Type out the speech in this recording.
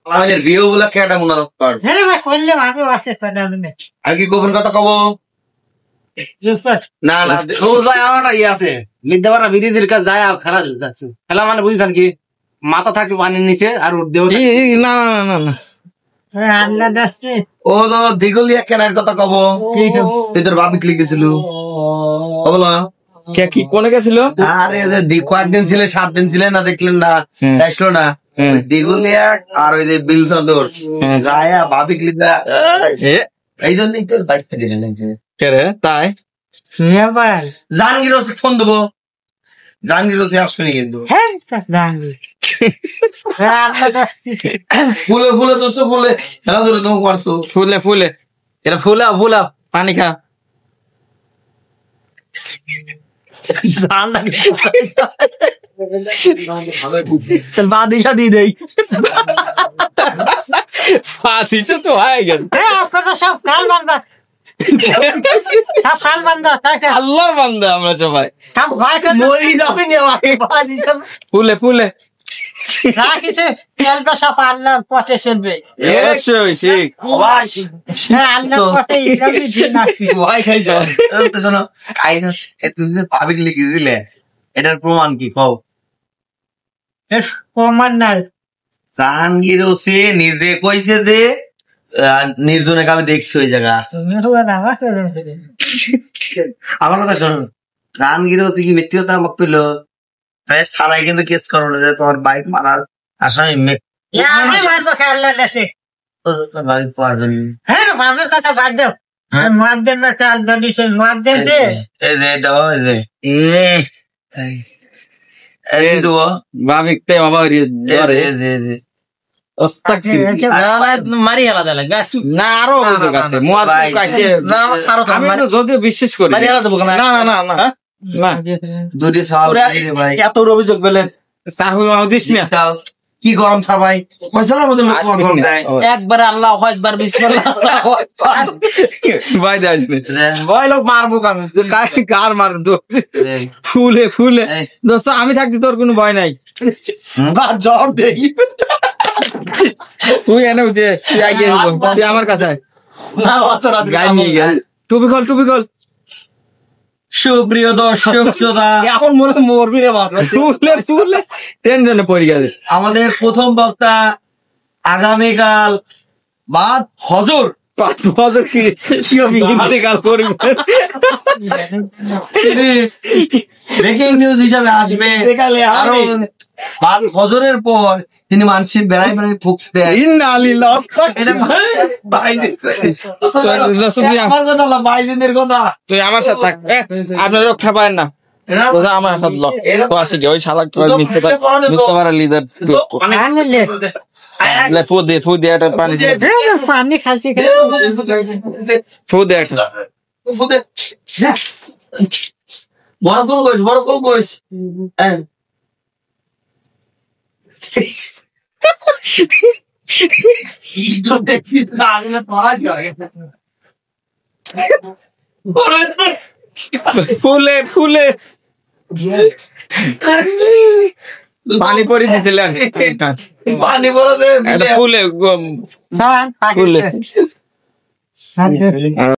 আমাদের ভিউ বলে কেটা মনে রাখ আর কি গোপন কথা কব না না ও ভাই আমার ইয়ে আছে মিদ্যাপাড়া ব্রিজের কাছে যায় আর খেলা যাচ্ছে খেলা মানে বুঝছেন কি মাথা থাকবে পানির নিচে আর দেহ না না না ও তো দিগলিয়া কেনার কথা কব তোর বাপি লিখেছিল বলো কে কি কোনে গেছিল আরে কয়েকদিন ছিলে 7 দিন ছিলেন না দেখলেন না আসলো না দিগুলিয়া আর ওই যে বিলচন্দর যায় বাপি লিখা এই জন্যই তোর বাইক থেকে কে রে তাই জাহাঙ্গীর ফোন দেবো জাহাঙ্গীর আসবেনি কিন্তু ফুলে ফুলে দোস্ত ফুলে খেলা ধরে তোমাকে মারছো ফুলে ফুলে এটা ফুলা ফুলা পানি খা বাদিশা দিয়ে দেই ফাঁসিছে তো হয়ে গেছে সব কাল বান্দা আল্লাহর বান্দা আমরা সবাই মরি যাবেন ফুলে ফুলে এটার প্রমাণ কি কও প্রমাণ নাই জাহাঙ্গীর সে নিজে কইছে যে নির্জনে আমি দেখছি ওই জায়গা আমার কথা শোনো জাহাঙ্গীর হচ্ছে কি মিথ্যে কথা আমাকে পেল থানায় কিন্তু কেস করো না যে তোমার বাইক মারার আসামি মারি হেলা দিলে না আরো যদিও বিশ্বাস করি না না না না এত অভিযোগ পেলেন দিস না কি গরম ছাড়াই একবারে আল্লাহ একবার ভাই আসবে ভয় লোক মারবো কার মার ফুলে ফুলে দোস্ত আমি থাকতে তোর কোনো ভয় নাই জব দেখি তুই এনে উঠে তুই আমার কাছে টুপি খোল টুপি খোল সুপ্রিয় দর্শক এখন মনে মরবি রে ফুলে ফুলে টেনশনে পড়ে গেছে আমাদের প্রথম বক্তা আগামীকাল বাদ হজর হজর কি কাল করবে ব্রেকিং নিউজ হিসাবে আসবে আরো হজরের পর তিনি মানসিক বেড়াই বেড়াই ফুকস দেয় ভাইদের কথা তুই আমার সাথে থাক আপনার রক্ষা পায় না আমার সাথে আসে ওই শালা মিথ্যে পারা লিডার ফু দে পানি পানি খাচ্ছি ফু দে বড় কোন কইস ফুলে ফুলে পানি পরি দিয়েছিলেন পানি পরে ফুলে ফুলে